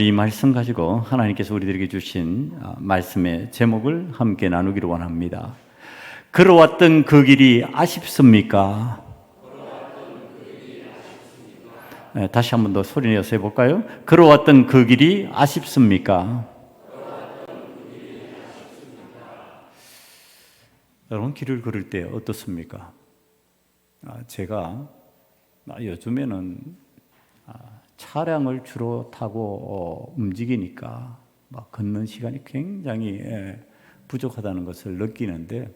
이 말씀 가지고 하나님께서 우리들에게 주신 말씀의 제목을 함께 나누기를 원합니다. 걸어왔던 그 길이 아쉽습니까? 네, 다시 한 번 더 소리 내어서 해볼까요? 걸어왔던 그 길이 아쉽습니까? 여러분, 길을 걸을 때 어떻습니까? 제가 요즘에는 차량을 주로 타고 움직이니까 막 걷는 시간이 굉장히 부족하다는 것을 느끼는데,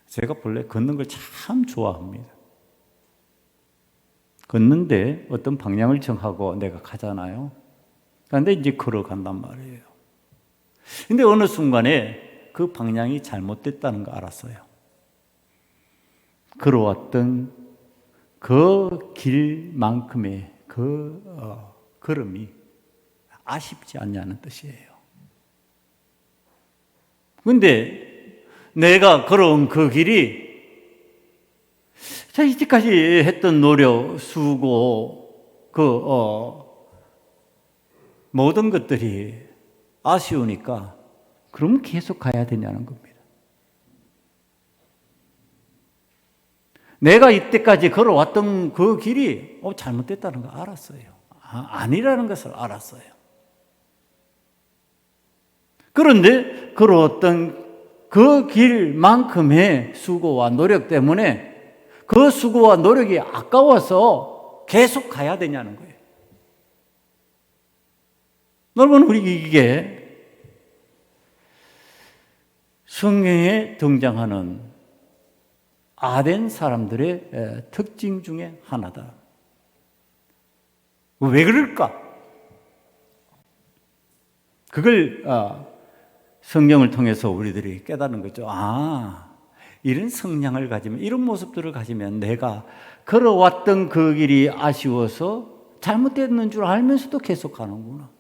제가 본래 걷는 걸 참 좋아합니다. 걷는데 어떤 방향을 정하고 내가 가잖아요. 그런데 이제 걸어간단 말이에요. 근데 어느 순간에 그 방향이 잘못됐다는 거 알았어요. 걸어왔던 그 길만큼의 걸음이 아쉽지 않냐는 뜻이에요. 근데 내가 걸어온 그 길이 이제까지 했던 노력, 수고, 모든 것들이 아쉬우니까 그럼 계속 가야 되냐는 겁니다. 내가 이때까지 걸어왔던 그 길이 잘못됐다는 걸 알았어요. 아니라는 것을 알았어요. 그런데 걸어왔던 그 길만큼의 수고와 노력 때문에 그 수고와 노력이 아까워서 계속 가야 되냐는 거예요. 여러분, 우리 이게 성경에 등장하는 아덴 사람들의 특징 중에 하나다. 왜 그럴까? 그걸 성경을 통해서 우리들이 깨닫는 거죠. 이런 성향을 가지면, 이런 모습들을 가지면 내가 걸어왔던 그 길이 아쉬워서 잘못됐는 줄 알면서도 계속 가는구나.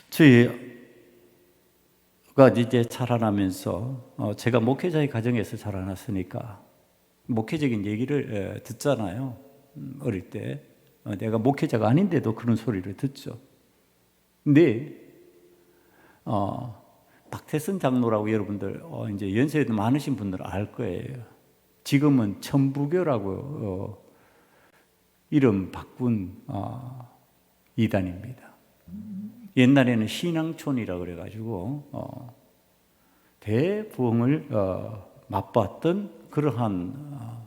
저희가 이제 자라나면서 제가 목회자의 가정에서 자라났으니까 목회적인 얘기를 듣잖아요. 어릴 때 내가 목회자가 아닌데도 그런 소리를 듣죠. 근데 박태선 장로라고 여러분들 이제 연세도 많으신 분들 알 거예요. 지금은 천부교라고 이름 바꾼 이단입니다. 옛날에는 신앙촌이라고 그래가지고 대부흥을 맛봤던 그러한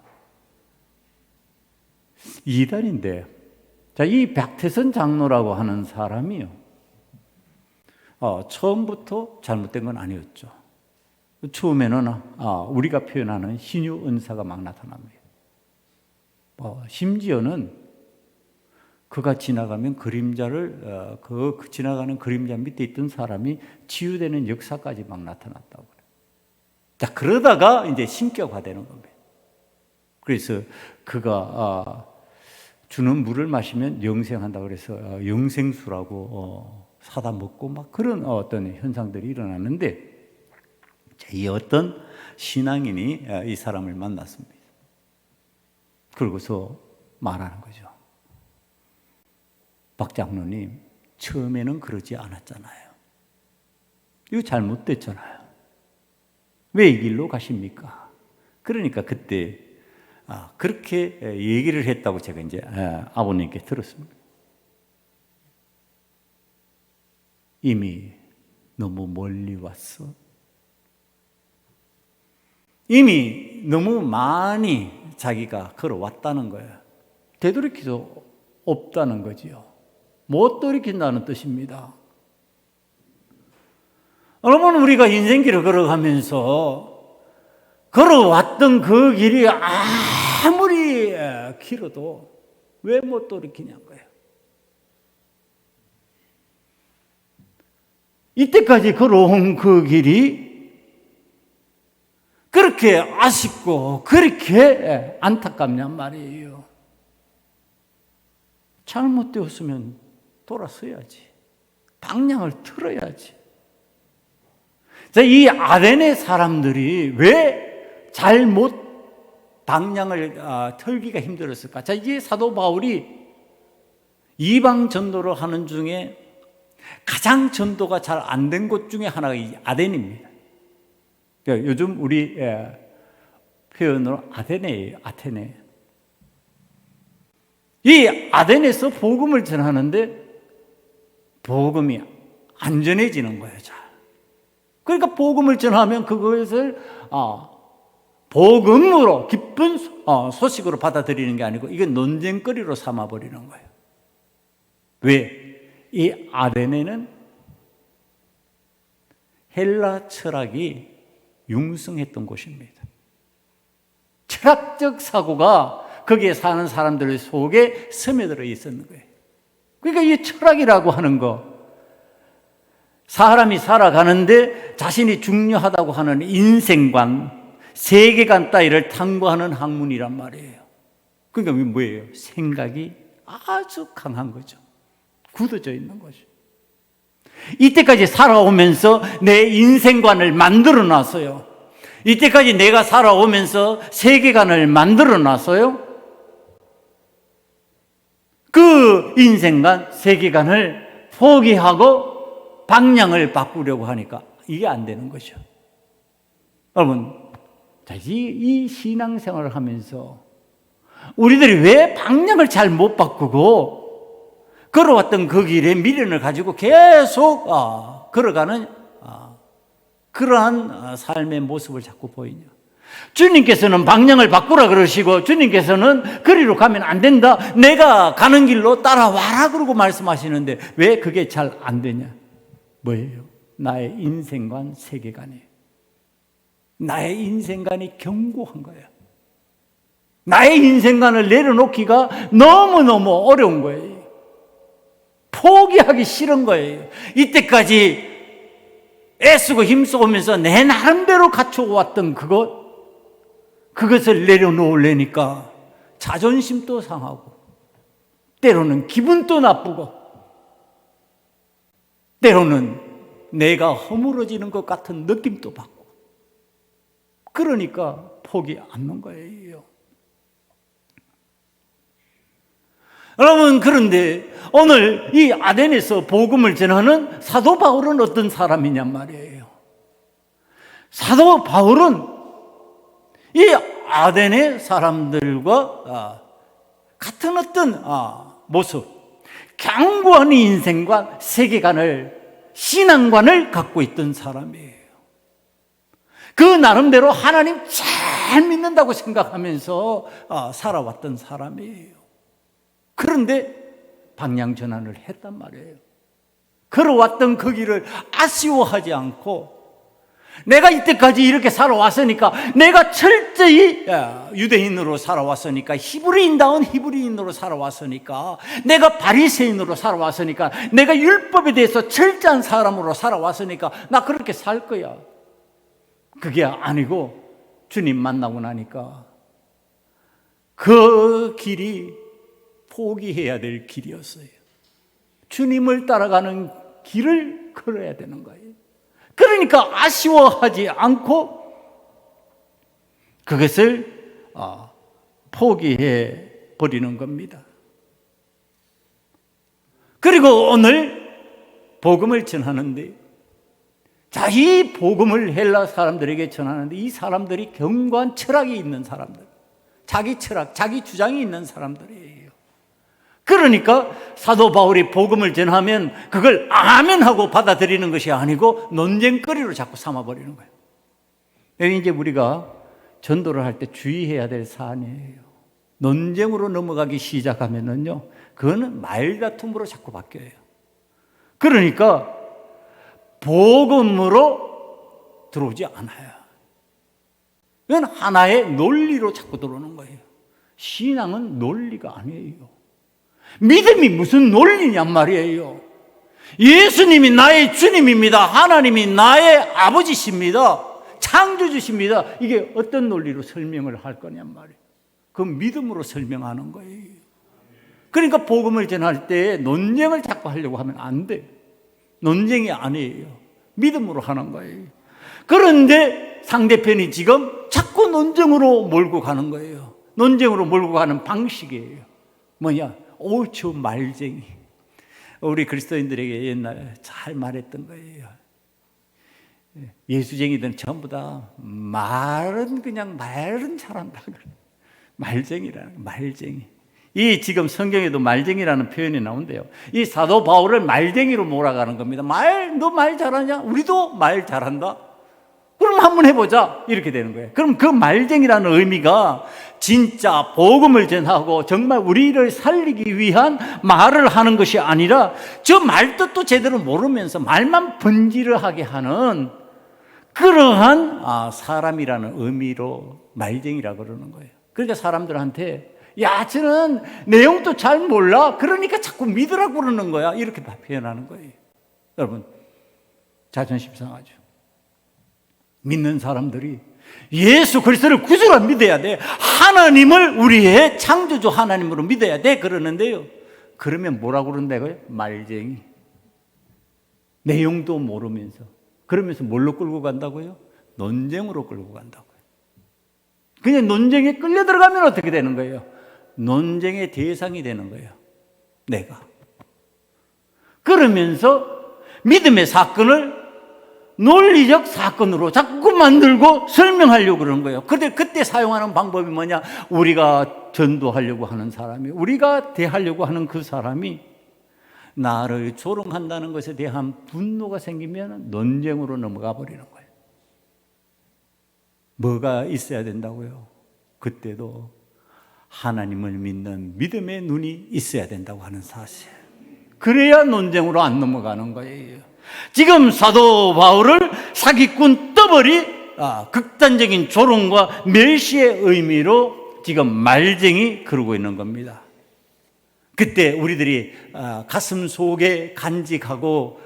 이단인데, 이 박태선 장로라고 하는 사람이요, 처음부터 잘못된 건 아니었죠. 처음에는 우리가 표현하는 신유 은사가 막 나타납니다. 심지어는 그가 지나가면 그림자를 그 지나가는 그림자 밑에 있던 사람이 치유되는 역사까지 막 나타났다고 그래요. 자, 그러다가 이제 신격화되는 겁니다. 그래서 그가 주는 물을 마시면 영생한다고 그래서 영생수라고 사다 먹고 막 그런 어떤 현상들이 일어났는데, 이 어떤 신앙인이 이 사람을 만났습니다. 그러고서 말하는 거죠. 박 장로님, 처음에는 그러지 않았잖아요. 이거 잘못됐잖아요. 왜 이 길로 가십니까? 그러니까 그때 그렇게 얘기를 했다고 제가 이제 아버님께 들었습니다. 이미 너무 멀리 왔어. 이미 너무 많이 자기가 걸어왔다는 거예요. 되돌이킬 수 없다는 거지요. 못 돌이킨다는 뜻입니다. 여러분, 우리가 인생길을 걸어가면서 걸어왔던 그 길이 아무리 길어도 왜 못 돌이키냐는 거예요. 이때까지 걸어온 그 길이 그렇게 아쉽고 그렇게 안타깝냔 말이에요. 잘못되었으면 돌아서야지. 방향을 틀어야지. 자, 이 아덴의 사람들이 왜 잘못 방향을 틀기가 힘들었을까? 자, 이게 사도 바울이 이방 전도를 하는 중에 가장 전도가 잘 안 된 곳 중에 하나가 이 아덴입니다. 그러니까 요즘 우리 표현으로 아테네예요. 아테네. 이 아덴에서 복음을 전하는데 복음이 안 전해지는 거예요. 잘. 그러니까 복음을 전하면 그것을 복음으로 기쁜 소식으로 받아들이는 게 아니고 이건 논쟁거리로 삼아버리는 거예요. 왜? 이 아테네는 헬라 철학이 융성했던 곳입니다. 철학적 사고가 거기에 사는 사람들 속에 스며들어 있었는 거예요. 그러니까 이 철학이라고 하는 거, 사람이 살아가는데 자신이 중요하다고 하는 인생관, 세계관 따위를 탐구하는 학문이란 말이에요. 그러니까 뭐예요? 생각이 아주 강한 거죠. 굳어져 있는 거죠. 이때까지 살아오면서 내 인생관을 만들어 놨어요. 이때까지 내가 살아오면서 세계관을 만들어 놨어요. 그 인생관, 세계관을 포기하고 방향을 바꾸려고 하니까 이게 안 되는 거죠. 여러분, 이 신앙생활을 하면서 우리들이 왜 방향을 잘 못 바꾸고 걸어왔던 그 길에 미련을 가지고 계속 걸어가는 그러한 삶의 모습을 자꾸 보이냐. 주님께서는 방향을 바꾸라 그러시고 주님께서는 그리로 가면 안 된다. 내가 가는 길로 따라와라 그러고 말씀하시는데 왜 그게 잘 안 되냐. 뭐예요? 나의 인생관, 세계관이에요. 나의 인생관이 견고한 거예요. 나의 인생관을 내려놓기가 너무너무 어려운 거예요. 포기하기 싫은 거예요. 이때까지 애쓰고 힘쓰면서 내 나름대로 갖춰왔던 그것을 내려놓으려니까 자존심도 상하고 때로는 기분도 나쁘고 때로는 내가 허물어지는 것 같은 느낌도 받고 그러니까 포기 않는 거예요. 여러분, 그런데 오늘 이 아덴에서 복음을 전하는 사도 바울은 어떤 사람이냔 말이에요. 사도 바울은 이 아덴의 사람들과 같은 어떤 모습, 견고한 인생과 세계관을, 신앙관을 갖고 있던 사람이에요. 그 나름대로 하나님 잘 믿는다고 생각하면서 살아왔던 사람이에요. 그런데 방향 전환을 했단 말이에요. 걸어왔던 그 길을 아쉬워하지 않고 내가 이때까지 이렇게 살아왔으니까 내가 철저히 유대인으로 살아왔으니까 히브리인다운 히브리인으로 살아왔으니까 내가 바리새인으로 살아왔으니까 내가 율법에 대해서 철저한 사람으로 살아왔으니까 나 그렇게 살 거야. 그게 아니고 주님 만나고 나니까 그 길이 포기해야 될 길이었어요. 주님을 따라가는 길을 걸어야 되는 거예요. 그러니까 아쉬워하지 않고 그것을 포기해 버리는 겁니다. 그리고 오늘 복음을 전하는데 이 복음을 헬라 사람들에게 전하는데 이 사람들이 견고한 철학이 있는 사람들, 자기 철학, 자기 주장이 있는 사람들이에요. 그러니까 사도 바울이 복음을 전하면 그걸 아멘 하고 받아들이는 것이 아니고 논쟁거리로 자꾸 삼아버리는 거예요. 여기 이제 우리가 전도를 할 때 주의해야 될 사안이에요. 논쟁으로 넘어가기 시작하면은요, 그거는 말다툼으로 자꾸 바뀌어요. 그러니까 복음으로 들어오지 않아요. 이건 하나의 논리로 자꾸 들어오는 거예요. 신앙은 논리가 아니에요. 믿음이 무슨 논리냔 말이에요. 예수님이 나의 주님입니다. 하나님이 나의 아버지십니다. 창조주십니다. 이게 어떤 논리로 설명을 할 거냔 말이에요. 그 믿음으로 설명하는 거예요. 그러니까 복음을 전할 때 논쟁을 자꾸 하려고 하면 안 돼. 논쟁이 아니에요. 믿음으로 하는 거예요. 그런데 상대편이 지금 자꾸 논쟁으로 몰고 가는 거예요. 논쟁으로 몰고 가는 방식이에요. 뭐냐? 오, 저 말쟁이. 우리 그리스도인들에게 옛날에 잘 말했던 거예요. 예수쟁이들은 전부 다 말은 잘한다. 말쟁이라는 말쟁이. 이 지금 성경에도 말쟁이라는 표현이 나온대요. 이 사도 바울을 말쟁이로 몰아가는 겁니다. 너 말 잘하냐? 우리도 말 잘한다. 그럼 한번 해보자. 이렇게 되는 거예요. 그럼 그 말쟁이라는 의미가 진짜 복음을 전하고 정말 우리를 살리기 위한 말을 하는 것이 아니라 저 말뜻도 제대로 모르면서 말만 번지르하게 하는 그러한 사람이라는 의미로 말쟁이라고 그러는 거예요. 그러니까 사람들한테 야, 저는 내용도 잘 몰라. 그러니까 자꾸 믿으라고 그러는 거야. 이렇게 표현하는 거예요. 여러분, 자존심 상하죠. 믿는 사람들이 예수 그리스도를 구주로 믿어야 돼. 하나님을 우리의 창조주 하나님으로 믿어야 돼. 그러는데요. 그러면 뭐라고 그런다고요? 말쟁이. 내용도 모르면서. 그러면서 뭘로 끌고 간다고요? 논쟁으로 끌고 간다고요. 그냥 논쟁에 끌려 들어가면 어떻게 되는 거예요? 논쟁의 대상이 되는 거예요. 내가. 그러면서 믿음의 사건을 논리적 사건으로 자꾸 만들고 설명하려고 그러는 거예요. 그때 사용하는 방법이 뭐냐? 우리가 전도하려고 하는 사람이, 우리가 대하려고 하는 그 사람이 나를 조롱한다는 것에 대한 분노가 생기면 논쟁으로 넘어가 버리는 거예요. 뭐가 있어야 된다고요? 그때도 하나님을 믿는 믿음의 눈이 있어야 된다고 하는 사실. 그래야 논쟁으로 안 넘어가는 거예요. 지금 사도 바울을 사기꾼 떠벌이 극단적인 조롱과 멸시의 의미로 지금 말쟁이 그러고 있는 겁니다. 그때 우리들이 가슴 속에 간직하고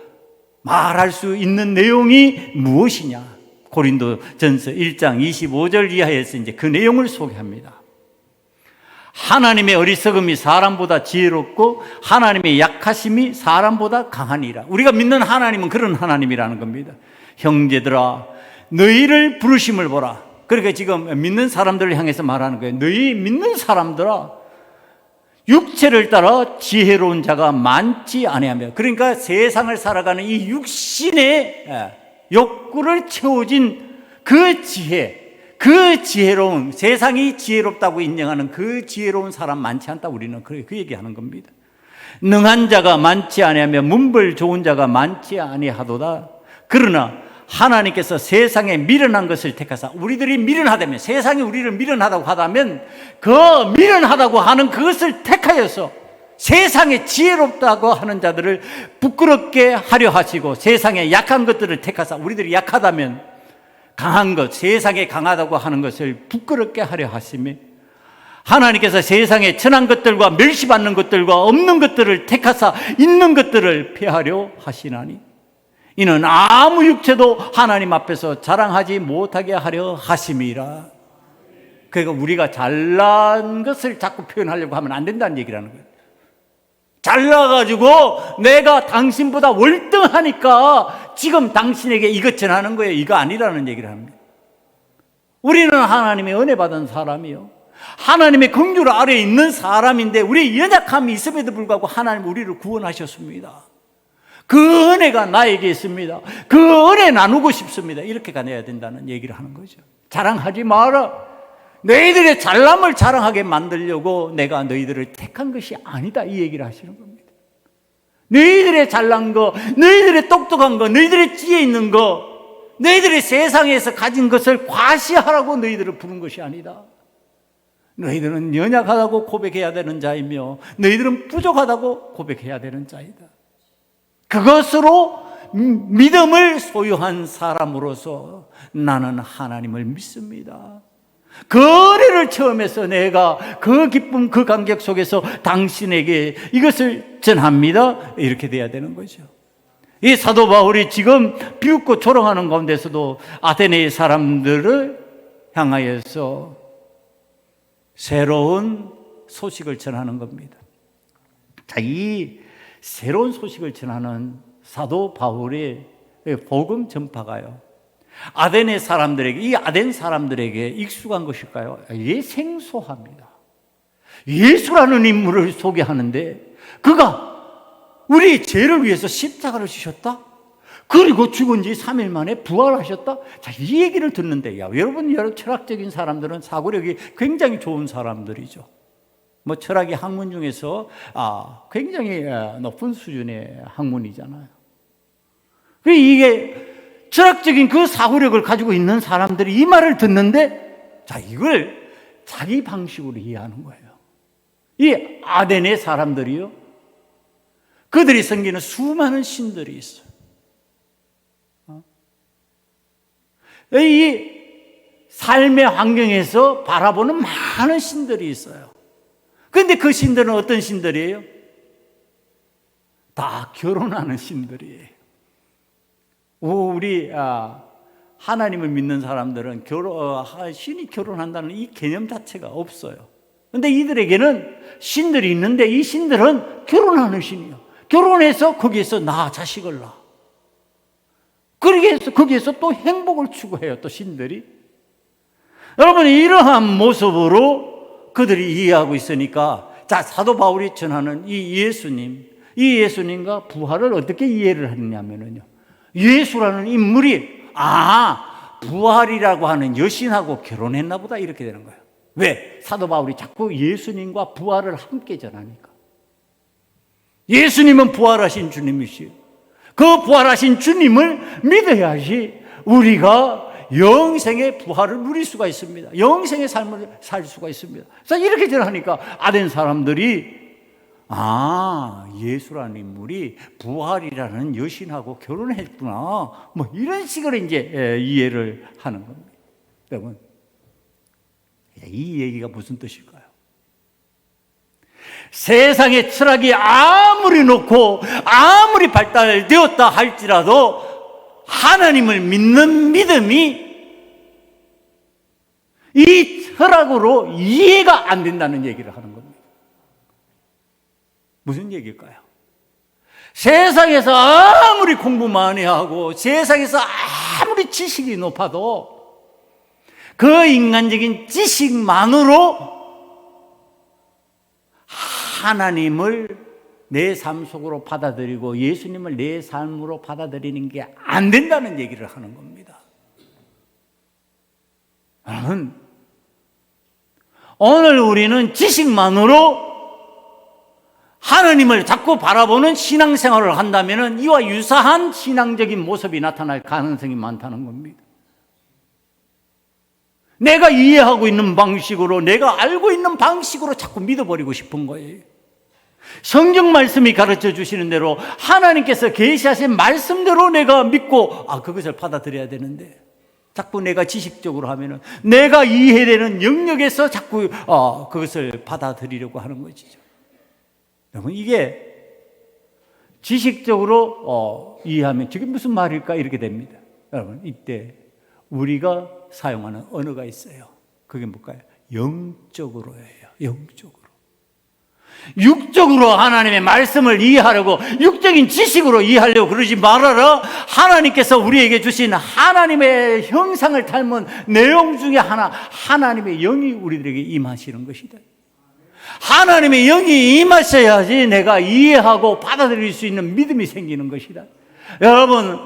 말할 수 있는 내용이 무엇이냐? 고린도전서 1장 25절 이하에서 이제 그 내용을 소개합니다. 하나님의 어리석음이 사람보다 지혜롭고 하나님의 약하심이 사람보다 강하니라. 우리가 믿는 하나님은 그런 하나님이라는 겁니다. 형제들아, 너희를 부르심을 보라. 그러니까 지금 믿는 사람들을 향해서 말하는 거예요. 너희 믿는 사람들아, 육체를 따라 지혜로운 자가 많지 아니하며. 그러니까 세상을 살아가는 이 육신의 욕구를 채워진 그 지혜, 그 지혜로운, 세상이 지혜롭다고 인정하는 그 지혜로운 사람 많지 않다. 우리는 그 얘기하는 겁니다. 능한 자가 많지 아니하며 문벌 좋은 자가 많지 아니하도다. 그러나 하나님께서 세상에 미련한 것을 택하사, 우리들이 미련하다면, 세상이 우리를 미련하다고 하다면 그 미련하다고 하는 그것을 택하여서 세상에 지혜롭다고 하는 자들을 부끄럽게 하려 하시고, 세상에 약한 것들을 택하사, 우리들이 약하다면 강한 것, 세상에 강하다고 하는 것을 부끄럽게 하려 하시며, 하나님께서 세상에 천한 것들과 멸시받는 것들과 없는 것들을 택하사 있는 것들을 폐하려 하시나니, 이는 아무 육체도 하나님 앞에서 자랑하지 못하게 하려 하심이라. 그러니까 우리가 잘난 것을 자꾸 표현하려고 하면 안 된다는 얘기라는 거예요. 잘나가지고 내가 당신보다 월등하니까 지금 당신에게 이것 전하는 거예요. 이거 아니라는 얘기를 합니다. 우리는 하나님의 은혜 받은 사람이요, 하나님의 긍휼 아래에 있는 사람인데 우리의 연약함이 있음에도 불구하고 하나님 우리를 구원하셨습니다. 그 은혜가 나에게 있습니다. 그 은혜 나누고 싶습니다. 이렇게 가내야 된다는 얘기를 하는 거죠. 자랑하지 마라. 너희들의 잘남을 자랑하게 만들려고 내가 너희들을 택한 것이 아니다. 이 얘기를 하시는 겁니다. 너희들의 잘난 거, 너희들의 똑똑한 거, 너희들의 지혜 있는 거, 너희들이 세상에서 가진 것을 과시하라고 너희들을 부른 것이 아니다. 너희들은 연약하다고 고백해야 되는 자이며 너희들은 부족하다고 고백해야 되는 자이다. 그것으로 믿음을 소유한 사람으로서 나는 하나님을 믿습니다. 그 은혜를 체험해서 내가 그 기쁨, 그 감격 속에서 당신에게 이것을 전합니다. 이렇게 돼야 되는 거죠. 이 사도 바울이 지금 비웃고 조롱하는 가운데서도 아테네의 사람들을 향하여서 새로운 소식을 전하는 겁니다. 자, 이 새로운 소식을 전하는 사도 바울의 복음 전파가요, 아덴의 사람들에게, 이 아덴 사람들에게 익숙한 것일까요? 예, 생소합니다. 예수라는 인물을 소개하는데 그가 우리 죄를 위해서 십자가를 지셨다? 그리고 죽은 지 3일 만에 부활하셨다? 자, 이 얘기를 듣는데, 여러분 철학적인 사람들은 사고력이 굉장히 좋은 사람들이죠. 뭐 철학의 학문 중에서 굉장히 높은 수준의 학문이잖아요. 이게 철학적인 그 사고력을 가지고 있는 사람들이 이 말을 듣는데, 자, 이걸 자기 방식으로 이해하는 거예요. 이 아덴의 사람들이요, 그들이 섬기는 수많은 신들이 있어요. 이 삶의 환경에서 바라보는 많은 신들이 있어요. 그런데 그 신들은 어떤 신들이에요? 다 결혼하는 신들이에요. 우리 하나님을 믿는 사람들은 신이 결혼한다는 이 개념 자체가 없어요. 그런데 이들에게는 신들이 있는데 이 신들은 결혼하는 신이에요. 결혼해서 거기에서 자식을 낳아. 거기에서 또 행복을 추구해요, 또 신들이. 여러분, 이러한 모습으로 그들이 이해하고 있으니까, 자, 사도 바울이 전하는 이 예수님과 부활을 어떻게 이해를 하느냐면요, 예수라는 인물이 부활이라고 하는 여신하고 결혼했나 보다, 이렇게 되는 거예요. 왜? 사도 바울이 자꾸 예수님과 부활을 함께 전하니까. 예수님은 부활하신 주님이시요, 그 부활하신 주님을 믿어야지 우리가 영생의 부활을 누릴 수가 있습니다. 영생의 삶을 살 수가 있습니다. 그래서 이렇게 전하니까 아덴 사람들이 예수라는 인물이 부활이라는 여신하고 결혼했구나, 뭐 이런 식으로 이제 이해를 하는 겁니다. 여러분, 이 얘기가 무슨 뜻일까요? 세상의 철학이 아무리 높고 아무리 발달되었다 할지라도 하나님을 믿는 믿음이 이 철학으로 이해가 안 된다는 얘기를 하는 겁니다. 무슨 얘기일까요? 세상에서 아무리 공부 많이 하고 세상에서 아무리 지식이 높아도 그 인간적인 지식만으로 하나님을 내 삶 속으로 받아들이고 예수님을 내 삶으로 받아들이는 게 안 된다는 얘기를 하는 겁니다. 여러분, 오늘 우리는 지식만으로 하나님을 자꾸 바라보는 신앙생활을 한다면 이와 유사한 신앙적인 모습이 나타날 가능성이 많다는 겁니다. 내가 이해하고 있는 방식으로, 내가 알고 있는 방식으로 자꾸 믿어버리고 싶은 거예요. 성경 말씀이 가르쳐 주시는 대로 하나님께서 계시하신 말씀대로 내가 믿고 그것을 받아들여야 되는데, 자꾸 내가 지식적으로 하면은 내가 이해되는 영역에서 자꾸 그것을 받아들이려고 하는 것이죠. 여러분, 이게 지식적으로 이해하면 저게 무슨 말일까 이렇게 됩니다. 여러분, 이때 우리가 사용하는 언어가 있어요. 그게 뭘까요? 영적으로예요. 영적으로. 육적으로 하나님의 말씀을 이해하려고, 육적인 지식으로 이해하려고 그러지 말아라. 하나님께서 우리에게 주신 하나님의 형상을 닮은 내용 중에 하나, 하나님의 영이 우리들에게 임하시는 것이다. 하나님의 영이 임하셔야지 내가 이해하고 받아들일 수 있는 믿음이 생기는 것이다. 여러분,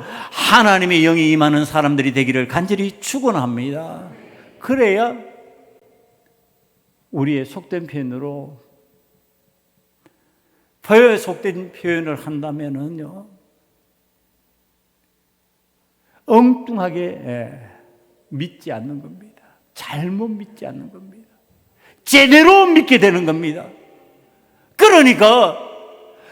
하나님의 영이 임하는 사람들이 되기를 간절히 축원합니다. 그래야 우리의 속된 표현으로, 속된 표현을 한다면은요, 엉뚱하게 믿지 않는 겁니다. 잘못 믿지 않는 겁니다. 제대로 믿게 되는 겁니다. 그러니까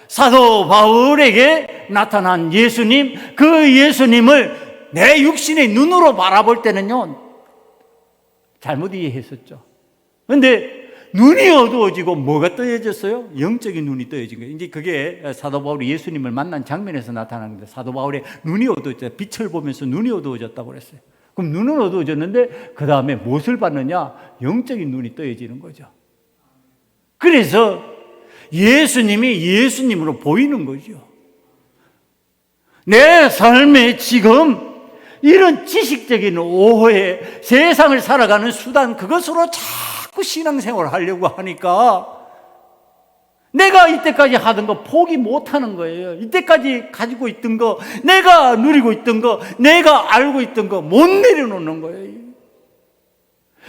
사도 바울에게 나타난 예수님, 그 예수님을 내 육신의 눈으로 바라볼 때는요, 잘못 이해했었죠. 그런데 눈이 어두워지고 뭐가 떠여졌어요? 영적인 눈이 떠여진 거예요. 이제 그게 사도 바울이 예수님을 만난 장면에서 나타나는데, 사도 바울의 눈이 어두워졌어요. 빛을 보면서 눈이 어두워졌다고 그랬어요. 그럼 눈은 어두워졌는데 그 다음에 무엇을 봤느냐? 영적인 눈이 떠여지는 거죠. 그래서 예수님이 예수님으로 보이는 거죠. 내 삶에 지금 이런 지식적인 오해, 세상을 살아가는 수단, 그것으로 자꾸 신앙생활을 하려고 하니까 내가 이때까지 하던 거 포기 못하는 거예요. 이때까지 가지고 있던 거, 내가 누리고 있던 거, 내가 알고 있던 거 못 내려놓는 거예요.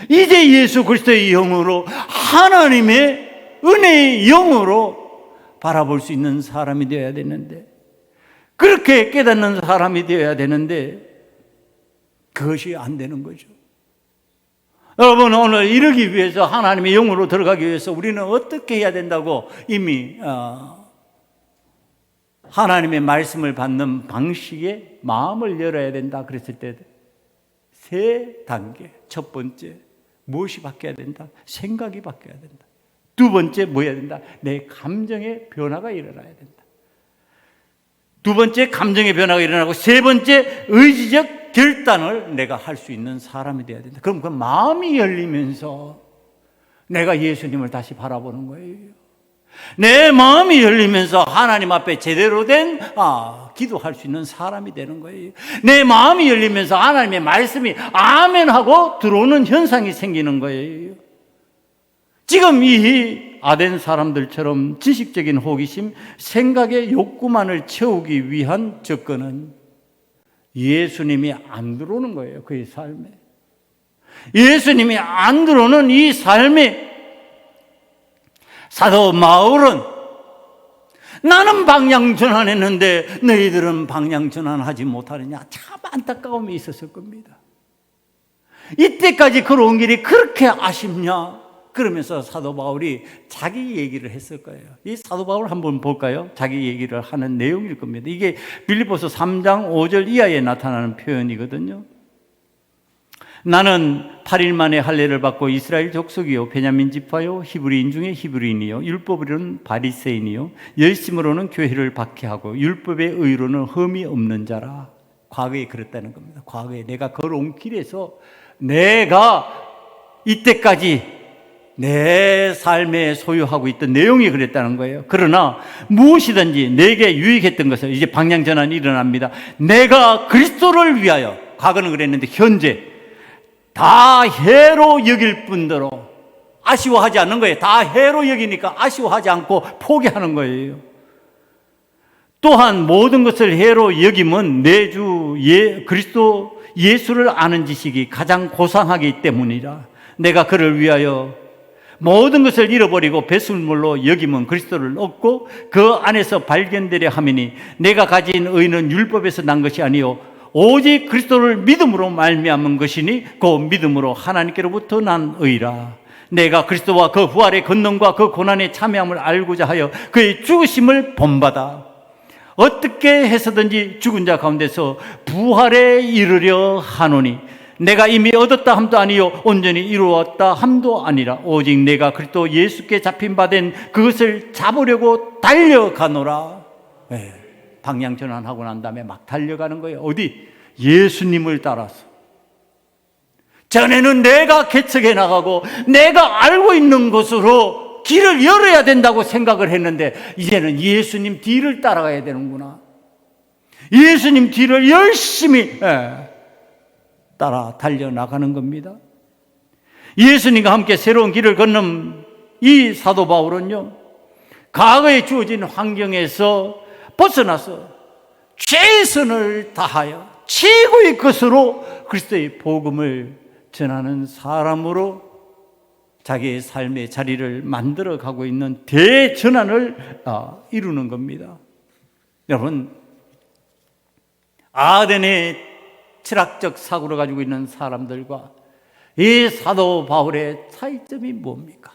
이제 예수 그리스도의 영으로, 하나님의 은혜의 영으로 바라볼 수 있는 사람이 되어야 되는데, 그렇게 깨닫는 사람이 되어야 되는데 그것이 안 되는 거죠. 여러분, 오늘 이러기 위해서, 하나님의 영으로 들어가기 위해서 우리는 어떻게 해야 된다고 이미 하나님의 말씀을 받는 방식에 마음을 열어야 된다 그랬을 때 세 단계. 첫 번째, 무엇이 바뀌어야 된다? 생각이 바뀌어야 된다. 두 번째, 뭐 해야 된다? 내 감정의 변화가 일어나야 된다. 두 번째, 감정의 변화가 일어나고, 세 번째, 의지적 결단을 내가 할 수 있는 사람이 되어야 된다. 그럼 그 마음이 열리면서 내가 예수님을 다시 바라보는 거예요. 내 마음이 열리면서 하나님 앞에 제대로 된 기도할 수 있는 사람이 되는 거예요. 내 마음이 열리면서 하나님의 말씀이 아멘 하고 들어오는 현상이 생기는 거예요. 지금 이 아덴 사람들처럼 지식적인 호기심, 생각의 욕구만을 채우기 위한 접근은 예수님이 안 들어오는 거예요. 그의 삶에. 예수님이 안 들어오는 이 삶에 사도 바울은 나는 방향 전환했는데 너희들은 방향 전환하지 못하느냐, 참 안타까움이 있었을 겁니다. 이때까지 걸어온 길이 그렇게 아쉽냐? 그러면서 사도 바울이 자기 얘기를 했을 거예요. 이 사도 바울 한번 볼까요? 자기 얘기를 하는 내용일 겁니다. 이게 빌립보서 3장 5절 이하에 나타나는 표현이거든요. 나는 8일 만에 할례를 받고 이스라엘 족속이요 베냐민 지파요 히브리인 중에 히브리인이요 율법으로는 바리새인이요 열심으로는 교회를 박해하고 율법의 의로는 흠이 없는 자라. 과거에 그랬다는 겁니다. 과거에 내가 걸어온 길에서 내가 이때까지 내 삶에 소유하고 있던 내용이 그랬다는 거예요. 그러나 무엇이든지 내게 유익했던 것을, 이제 방향전환이 일어납니다. 내가 그리스도를 위하여, 과거는 그랬는데 현재 다 해로 여길 뿐더러 아쉬워하지 않는 거예요. 다 해로 여기니까 아쉬워하지 않고 포기하는 거예요. 또한 모든 것을 해로 여김은 내 주 그리스도 예수를 아는 지식이 가장 고상하기 때문이라. 내가 그를 위하여 모든 것을 잃어버리고 배설물로 여김은 그리스도를 얻고 그 안에서 발견되려 함이니 내가 가진 의는 율법에서 난 것이 아니요 오직 그리스도를 믿음으로 말미암은 것이니 그 믿음으로 하나님께로부터 난 의라. 내가 그리스도와 그 부활의 권능과 그 고난의 참여함을 알고자 하여 그의 죽으심을 본받아 어떻게 해서든지 죽은 자 가운데서 부활에 이르려 하노니 내가 이미 얻었다 함도 아니요 온전히 이루었다 함도 아니라 오직 내가 그리스도 예수께 잡힌 바 된 그것을 잡으려고 달려가노라. 방향 전환하고 난 다음에 막 달려가는 거예요. 어디? 예수님을 따라서. 전에는 내가 개척해 나가고 내가 알고 있는 것으로 길을 열어야 된다고 생각을 했는데 이제는 예수님 뒤를 따라가야 되는구나. 예수님 뒤를 열심히 따라 달려나가는 겁니다. 예수님과 함께 새로운 길을 걷는 이 사도 바울은요, 과거에 주어진 환경에서 벗어나서 최선을 다하여 최고의 것으로 그리스도의 복음을 전하는 사람으로 자기의 삶의 자리를 만들어가고 있는 대전환을 이루는 겁니다. 여러분, 아덴의 철학적 사고를 가지고 있는 사람들과 이 사도 바울의 차이점이 뭡니까?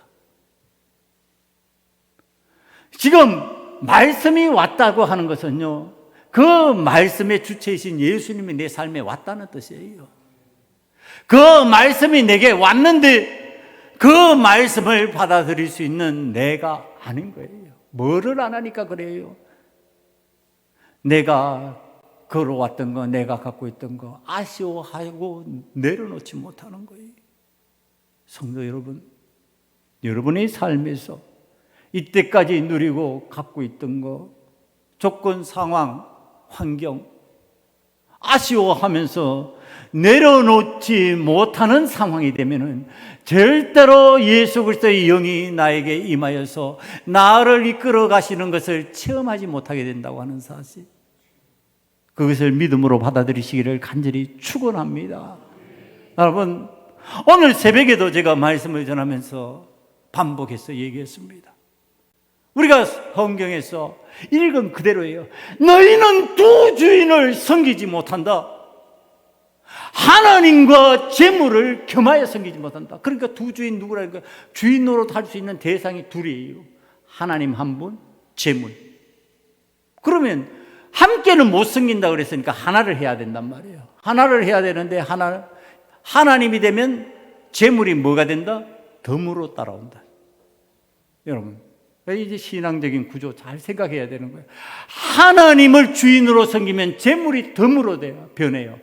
지금 말씀이 왔다고 하는 것은요, 그 말씀의 주체이신 예수님이 내 삶에 왔다는 뜻이에요. 그 말씀이 내게 왔는데 그 말씀을 받아들일 수 있는 내가 아닌 거예요. 뭐를 안 하니까 그래요? 내가 걸어왔던 거, 내가 갖고 있던 거 아쉬워하고 내려놓지 못하는 거예요. 성도 여러분, 여러분의 삶에서 이때까지 누리고 갖고 있던 거, 조건, 상황, 환경, 아쉬워하면서 내려놓지 못하는 상황이 되면은 절대로 예수 그리스도의 영이 나에게 임하여서 나를 이끌어 가시는 것을 체험하지 못하게 된다고 하는 사실, 그것을 믿음으로 받아들이시기를 간절히 축원합니다. 여러분, 오늘 새벽에도 제가 말씀을 전하면서 반복해서 얘기했습니다. 우리가 성경에서 읽은 그대로예요. 너희는 두 주인을 섬기지 못한다. 하나님과 재물을 겸하여 섬기지 못한다. 그러니까 두 주인 누구라니까? 주인 노릇 할 수 있는 대상이 둘이에요. 하나님 한 분, 재물. 그러면 함께는 못 섬긴다 그랬으니까 하나를 해야 된단 말이에요. 하나를 해야 되는데 하나님이 되면 재물이 뭐가 된다? 덤으로 따라온다. 여러분, 이제 신앙적인 구조 잘 생각해야 되는 거예요. 하나님을 주인으로 섬기면 재물이 덤으로 돼요. 변해요.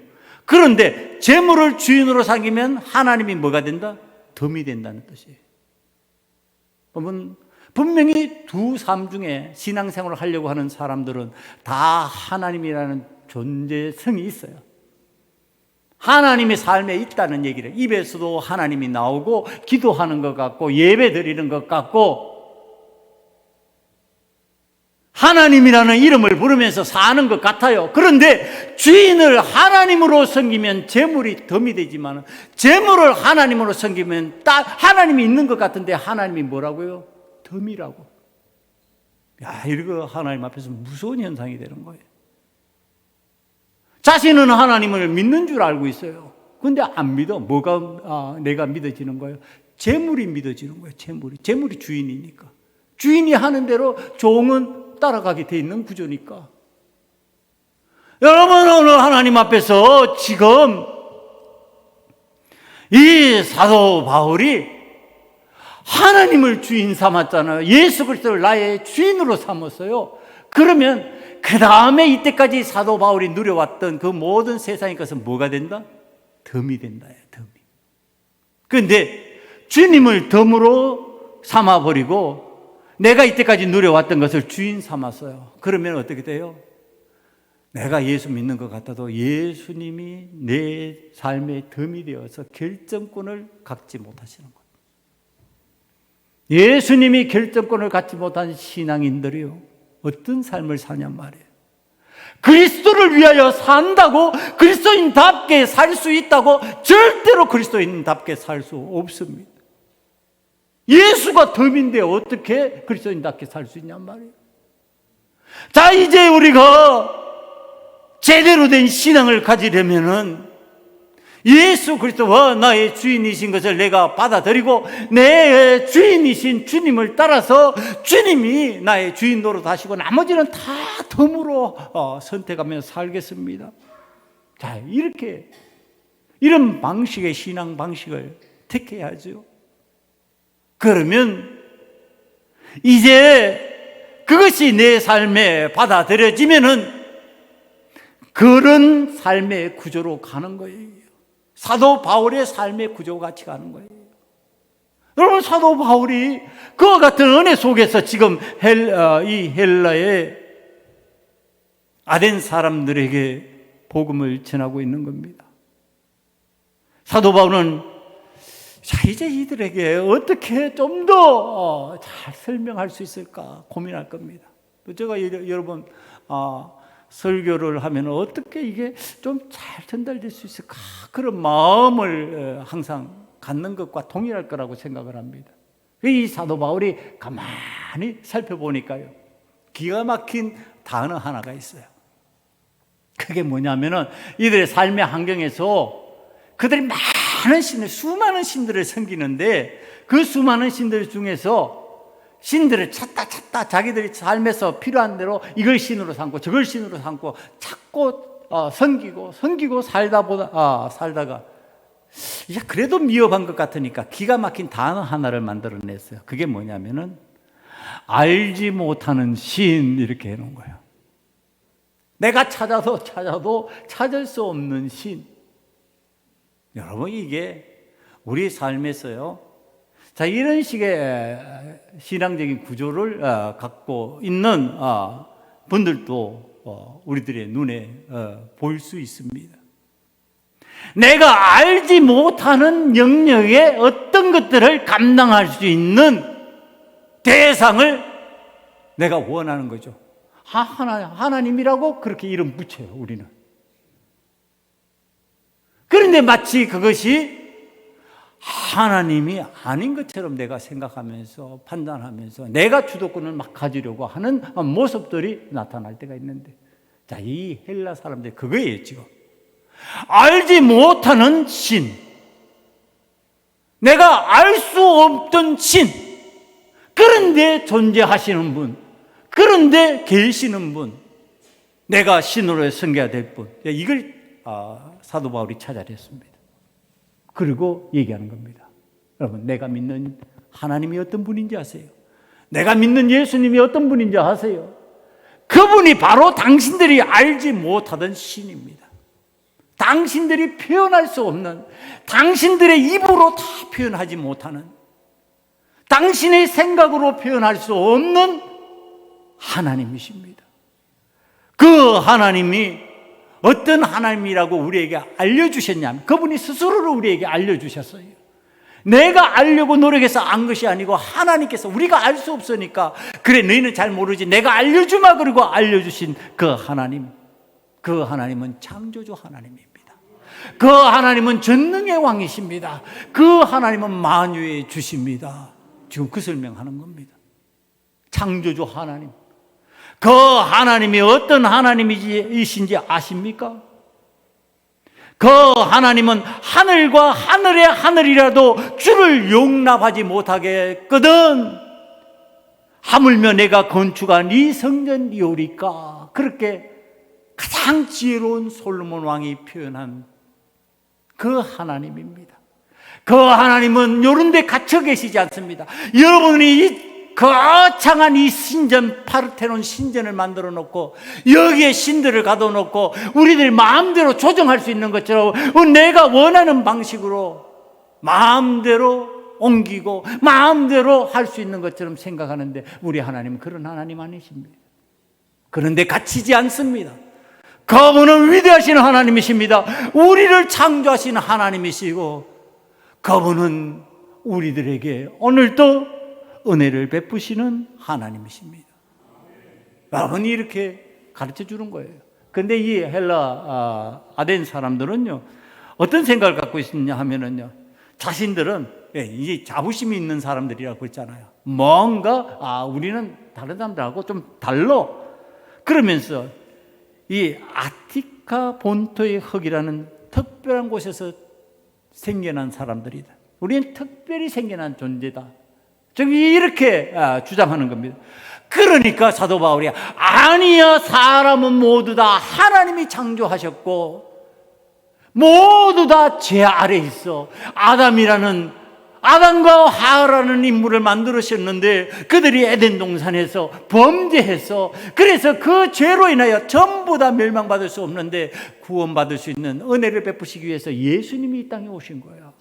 그런데 재물을 주인으로 섬기면 하나님이 뭐가 된다? 덤이 된다는 뜻이에요. 그러면 분명히 두 삶 중에 신앙생활을 하려고 하는 사람들은 다 하나님이라는 존재성이 있어요. 하나님의 삶에 있다는 얘기를, 입에서도 하나님이 나오고 기도하는 것 같고 예배 드리는 것 같고 하나님이라는 이름을 부르면서 사는 것 같아요. 그런데 주인을 하나님으로 섬기면 재물이 덤이 되지만 재물을 하나님으로 섬기면 딱 하나님이 있는 것 같은데 하나님이 뭐라고요? 덤이라고. 야, 이거 하나님 앞에서 무서운 현상이 되는 거예요. 자신은 하나님을 믿는 줄 알고 있어요. 근데 안 믿어. 뭐가 내가 믿어지는 거예요? 재물이 믿어지는 거예요. 재물이 주인이니까. 주인이 하는 대로 종은 따라가게 돼 있는 구조니까. 여러분, 오늘 하나님 앞에서 지금 이 사도 바울이 하나님을 주인 삼았잖아요. 예수 그리스도를 나의 주인으로 삼았어요. 그러면 그 다음에 이때까지 사도 바울이 누려왔던 그 모든 세상의 것은 뭐가 된다? 덤이 된다. 덤이. 그런데 주님을 덤으로 삼아버리고 내가 이때까지 누려왔던 것을 주인 삼았어요. 그러면 어떻게 돼요? 내가 예수 믿는 것 같아도 예수님이 내 삶의 덤이 되어서 결정권을 갖지 못하시는 거예요. 예수님이 결정권을 갖지 못한 신앙인들이요, 어떤 삶을 사냔 말이에요. 그리스도를 위하여 산다고 그리스도인답게 살 수 있다고? 절대로 그리스도인답게 살 수 없습니다. 예수가 덤인데 어떻게 그리스도인답게 살 수 있냔 말이에요. 자, 이제 우리가 제대로 된 신앙을 가지려면은 예수 그리스도와 나의 주인이신 것을 내가 받아들이고 내 주인이신 주님을 따라서 주님이 나의 주인 노릇하시고 나머지는 다 덤으로 선택하며 살겠습니다. 자, 이런 방식의 신앙 방식을 택해야죠. 그러면 이제 그것이 내 삶에 받아들여지면은 그런 삶의 구조로 가는 거예요. 사도 바울의 삶의 구조가 같이 가는 거예요. 여러분, 사도 바울이 그와 같은 은혜 속에서 지금 이 헬라의 아덴 사람들에게 복음을 전하고 있는 겁니다. 사도 바울은 자, 이제 이들에게 어떻게 좀 더 잘 설명할 수 있을까 고민할 겁니다. 또 제가 여러분 설교를 하면 어떻게 이게 좀 잘 전달될 수 있을까 그런 마음을 항상 갖는 것과 동일할 거라고 생각을 합니다. 이 사도 바울이 가만히 살펴보니까요, 기가 막힌 단어 하나가 있어요. 그게 뭐냐면은 이들의 삶의 환경에서 그들이 많은 신들, 수많은 신들을 섬기는데 그 수많은 신들 중에서 신들을 찾다 자기들이 삶에서 필요한 대로 이걸 신으로 삼고 저걸 신으로 삼고 찾고 섬기고 살다가 이제 그래도 미흡한 것 같으니까 기가 막힌 단어 하나를 만들어냈어요. 그게 뭐냐면은 알지 못하는 신 이렇게 해놓은 거예요. 내가 찾아도 찾을 수 없는 신. 여러분, 이게 우리 삶에서요, 자, 이런 식의 신앙적인 구조를 갖고 있는 분들도 우리들의 눈에 보일 수 있습니다. 내가 알지 못하는 영역의 어떤 것들을 감당할 수 있는 대상을 내가 원하는 거죠. 하나님이라고 그렇게 이름 붙여요, 우리는. 그런데 마치 그것이 하나님이 아닌 것처럼 내가 생각하면서 판단하면서 내가 주도권을 막 가지려고 하는 모습들이 나타날 때가 있는데, 자, 이 헬라 사람들이 그거예요, 지금. 알지 못하는 신, 내가 알 수 없던 신, 그런데 존재하시는 분, 그런데 계시는 분, 내가 신으로 섬겨야 될 분, 이걸 사도 바울이 찾아냈습니다. 그리고 얘기하는 겁니다. 여러분, 내가 믿는 하나님이 어떤 분인지 아세요? 내가 믿는 예수님이 어떤 분인지 아세요? 그분이 바로 당신들이 알지 못하던 신입니다. 당신들이 표현할 수 없는, 당신들의 입으로 다 표현하지 못하는, 당신의 생각으로 표현할 수 없는 하나님이십니다. 그 하나님이 어떤 하나님이라고 우리에게 알려주셨냐면, 그분이 스스로를 우리에게 알려주셨어요. 내가 알려고 노력해서 안 것이 아니고 하나님께서, 우리가 알 수 없으니까 그래 너희는 잘 모르지 내가 알려주마 그러고 알려주신 그 하나님, 그 하나님은 창조주 하나님입니다. 그 하나님은 전능의 왕이십니다. 그 하나님은 만유의 주십니다. 지금 그 설명하는 겁니다. 창조주 하나님, 그 하나님이 어떤 하나님이신지 아십니까? 그 하나님은 하늘과 하늘의 하늘이라도 주를 용납하지 못하겠거든 하물며 내가 건축한 이 성전이오리까, 그렇게 가장 지혜로운 솔로몬 왕이 표현한 그 하나님입니다. 그 하나님은 이런 데 갇혀 계시지 않습니다. 여러분이 이 거창한 이 신전, 파르테논 신전을 만들어 놓고 여기에 신들을 가둬 놓고 우리들이 마음대로 조정할 수 있는 것처럼 내가 원하는 방식으로 마음대로 옮기고 마음대로 할 수 있는 것처럼 생각하는데, 우리 하나님은 그런 하나님 아니십니다. 그런데 갇히지 않습니다. 그분은 위대하신 하나님이십니다. 우리를 창조하신 하나님이시고, 그분은 우리들에게 오늘도 은혜를 베푸시는 하나님이십니다. 여러분이 이렇게 가르쳐 주는 거예요. 그런데 이 헬라 아덴 사람들은요, 어떤 생각을 갖고 있느냐 하면은요, 자신들은 이 자부심이 있는 사람들이라고 했잖아요. 뭔가 우리는 다른 사람들하고 좀 달라. 그러면서 이 아티카 본토의 흙이라는 특별한 곳에서 생겨난 사람들이다. 우리는 특별히 생겨난 존재다. 즉 이렇게 주장하는 겁니다. 그러니까 사도 바울이 아니야, 사람은 모두 다 하나님이 창조하셨고 모두 다 죄 아래 있어. 아담과 하와라는 인물을 만들으셨는데 그들이 에덴 동산에서 범죄해서, 그래서 그 죄로 인하여 전부 다 멸망받을 수 없는데 구원받을 수 있는 은혜를 베푸시기 위해서 예수님이 이 땅에 오신 거예요.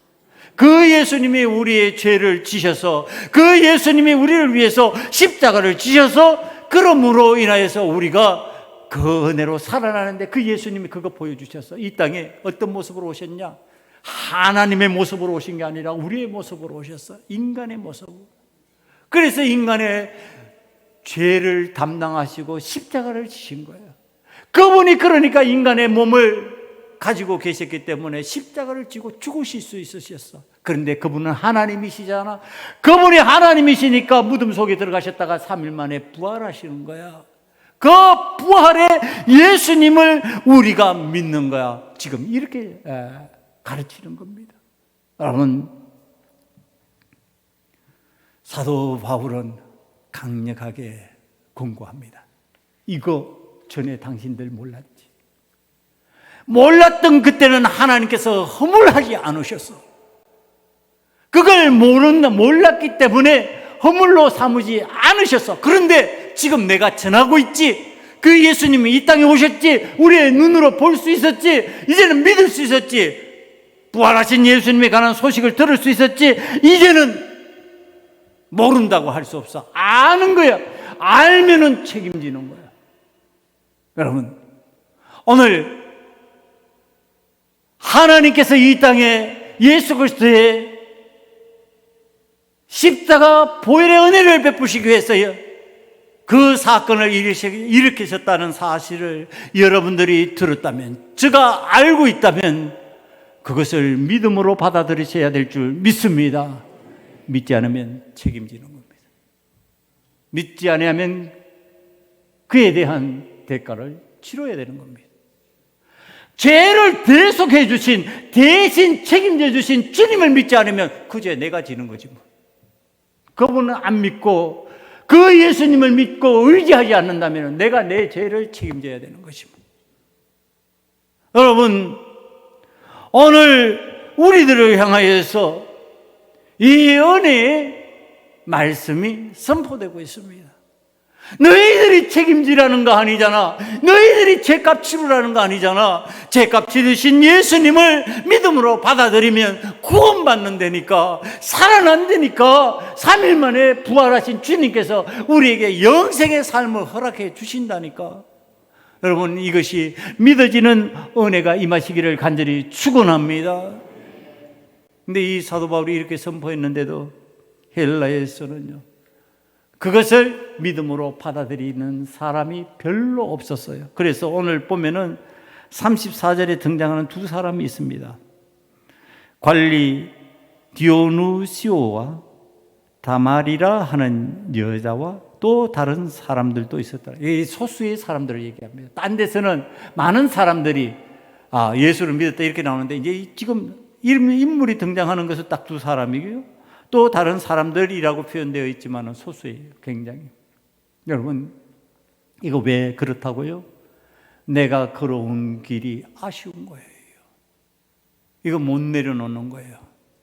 그 예수님이 우리의 죄를 지셔서, 그 예수님이 우리를 위해서 십자가를 지셔서, 그러므로 인하여서 우리가 그 은혜로 살아나는데 그 예수님이 그거 보여주셔서 이 땅에 어떤 모습으로 오셨냐? 하나님의 모습으로 오신 게 아니라 우리의 모습으로 오셨어. 인간의 모습으로. 그래서 인간의 죄를 담당하시고 십자가를 지신 거예요. 그분이 그러니까 인간의 몸을 가지고 계셨기 때문에 십자가를 지고 죽으실 수 있으셨어. 그런데 그분은 하나님이시잖아. 그분이 하나님이시니까 무덤 속에 들어가셨다가 3일 만에 부활하시는 거야. 그 부활의 예수님을 우리가 믿는 거야. 지금 이렇게 가르치는 겁니다. 여러분, 사도 바울은 강력하게 권고합니다. 이거 전에 당신들 몰랐지? 몰랐던 그때는 하나님께서 허물하지 않으셨어. 그걸 몰랐기 때문에 허물로 삼으지 않으셨어. 그런데 지금 내가 전하고 있지. 그 예수님이 이 땅에 오셨지. 우리의 눈으로 볼 수 있었지. 이제는 믿을 수 있었지. 부활하신 예수님에 관한 소식을 들을 수 있었지. 이제는 모른다고 할 수 없어. 아는 거야. 알면은 책임지는 거야. 여러분, 오늘 하나님께서 이 땅에 예수 그리스도의 십자가 보혈의 은혜를 베푸시기 위해서요, 그 사건을 일으키셨다는 사실을 여러분들이 들었다면, 제가 알고 있다면 그것을 믿음으로 받아들이셔야 될 줄 믿습니다. 믿지 않으면 책임지는 겁니다. 믿지 않으면 그에 대한 대가를 치러야 되는 겁니다. 죄를 대속해 주신, 대신 책임져 주신 주님을 믿지 않으면 그 죄 내가 지는 거지 뭐. 그분은 안 믿고 그 예수님을 믿고 의지하지 않는다면 내가 내 죄를 책임져야 되는 것입니다. 여러분, 오늘 우리들을 향하여서 이 은혜의 말씀이 선포되고 있습니다. 너희들이 책임지라는 거 아니잖아. 너희들이 죄값 치르라는 거 아니잖아. 죄값 치르신 예수님을 믿음으로 받아들이면 구원받는다니까, 살아난다니까. 3일 만에 부활하신 주님께서 우리에게 영생의 삶을 허락해 주신다니까. 여러분, 이것이 믿어지는 은혜가 임하시기를 간절히 축원합니다. 근데 이 사도 바울이 이렇게 선포했는데도 헬라에서는요, 그것을 믿음으로 받아들이는 사람이 별로 없었어요. 그래서 오늘 보면은 34절에 등장하는 두 사람이 있습니다. 관리 디오누시오와 다마리라 하는 여자와 또 다른 사람들도 있었다. 이 소수의 사람들을 얘기합니다. 딴 데서는 많은 사람들이 예수를 믿었다 이렇게 나오는데, 이제 지금 인물이 등장하는 것은 딱 두 사람이고요, 또 다른 사람들이라고 표현되어 있지만 소수예요. 굉장히. 여러분, 이거 왜 그렇다고요? 내가 걸어온 길이 아쉬운 거예요. 이거 못 내려놓는 거예요.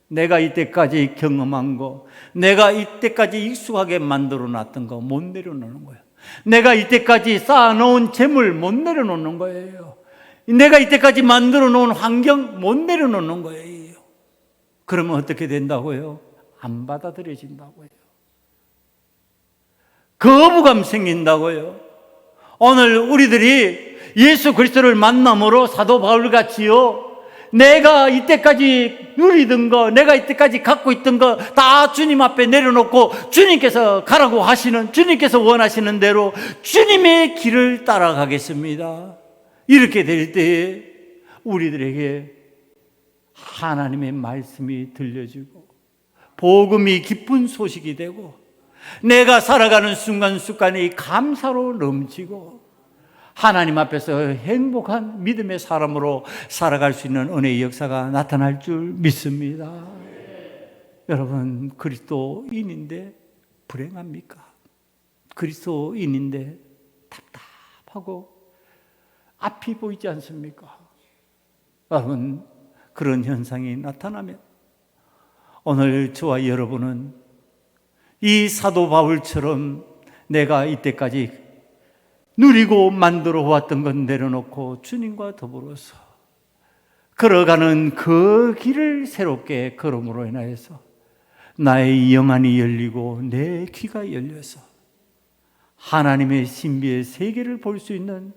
내가 이때까지 경험한 거, 내가 이때까지 익숙하게 만들어 놨던 거 못 내려놓는 거예요. 내가 이때까지 쌓아놓은 재물 못 내려놓는 거예요. 내가 이때까지 만들어 놓은 환경 못 내려놓는 거예요. 그러면 어떻게 된다고요? 안 받아들여진다고요. 거부감 생긴다고요. 오늘 우리들이 예수 그리스도를 만남으로 사도 바울같이요, 내가 이때까지 누리던 거, 내가 이때까지 갖고 있던 거 다 주님 앞에 내려놓고 주님께서 가라고 하시는, 주님께서 원하시는 대로 주님의 길을 따라가겠습니다. 이렇게 될 때에 우리들에게 하나님의 말씀이 들려지고 복음이 기쁜 소식이 되고 내가 살아가는 순간순간이 감사로 넘치고 하나님 앞에서 행복한 믿음의 사람으로 살아갈 수 있는 은혜의 역사가 나타날 줄 믿습니다. 여러분, 그리스도인인데 불행합니까? 그리스도인인데 답답하고 앞이 보이지 않습니까? 여러분, 그런 현상이 나타나면 오늘 저와 여러분은 이 사도 바울처럼 내가 이때까지 누리고 만들어 왔던 건 내려놓고 주님과 더불어서 걸어가는 그 길을 새롭게 걸음으로 인하여서 나의 영안이 열리고 내 귀가 열려서 하나님의 신비의 세계를 볼 수 있는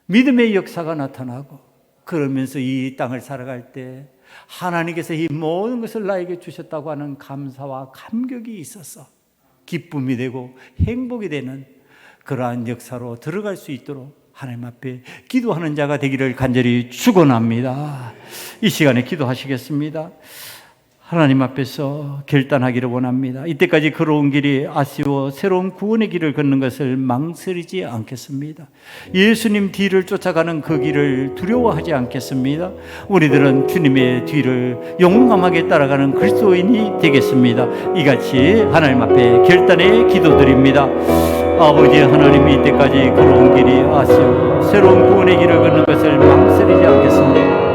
믿음의 역사가 나타나고, 그러면서 이 땅을 살아갈 때 하나님께서 이 모든 것을 나에게 주셨다고 하는 감사와 감격이 있어서 기쁨이 되고 행복이 되는 그러한 역사로 들어갈 수 있도록 하나님 앞에 기도하는 자가 되기를 간절히 축원합니다. 이 시간에 기도하시겠습니다. 하나님 앞에서 결단하기를 원합니다. 이때까지 걸어온 길이 아쉬워 새로운 구원의 길을 걷는 것을 망설이지 않겠습니다. 예수님 뒤를 쫓아가는 그 길을 두려워하지 않겠습니다. 우리들은 주님의 뒤를 용감하게 따라가는 그리스도인이 되겠습니다. 이같이 하나님 앞에 결단의 기도드립니다. 아버지 하나님, 이때까지 걸어온 길이 아쉬워 새로운 구원의 길을 걷는 것을 망설이지 않겠습니다.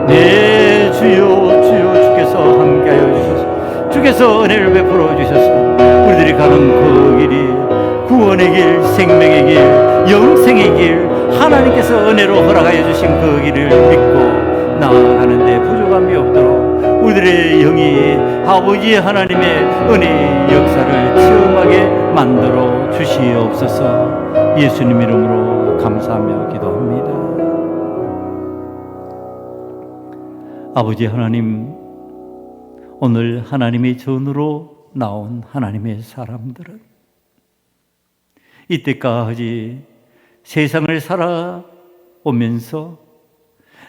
네, 주여, 주여, 주께서 함께하여 주셔서 주께서 은혜를 베풀어 주셔서 우리들이 가는 그 길이 구원의 길, 생명의 길, 영생의 길, 하나님께서 은혜로 허락하여 주신 그 길을 믿고 나아가는데 부족함이 없도록 우리들의 영이 아버지 하나님의 은혜의 역사를 체험하게 만들어 주시옵소서. 예수님 이름으로 감사하며 기도합니다. 아버지 하나님, 오늘 하나님의 전으로 나온 하나님의 사람들은 이때까지 세상을 살아오면서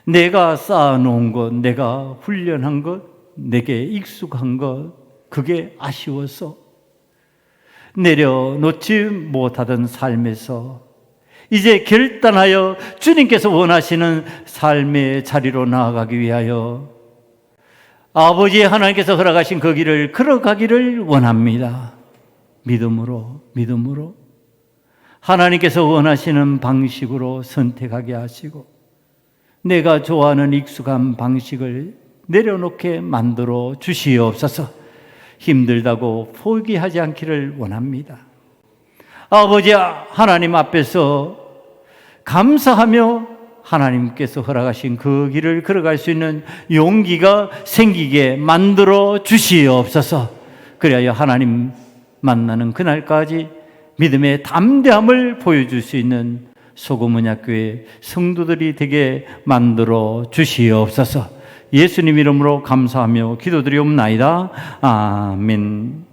내가 쌓아놓은 것, 내가 훈련한 것, 내게 익숙한 것, 그게 아쉬워서 내려놓지 못하던 삶에서 이제 결단하여 주님께서 원하시는 삶의 자리로 나아가기 위하여 아버지 하나님께서 허락하신 그 길을 걸어가기를 원합니다. 믿음으로 하나님께서 원하시는 방식으로 선택하게 하시고 내가 좋아하는 익숙한 방식을 내려놓게 만들어 주시옵소서. 힘들다고 포기하지 않기를 원합니다. 아버지 하나님 앞에서 감사하며 하나님께서 허락하신 그 길을 걸어갈 수 있는 용기가 생기게 만들어 주시옵소서. 그래야 하나님 만나는 그날까지 믿음의 담대함을 보여줄 수 있는 소금언약교회 성도들이 되게 만들어 주시옵소서. 예수님 이름으로 감사하며 기도드리옵나이다. 아멘.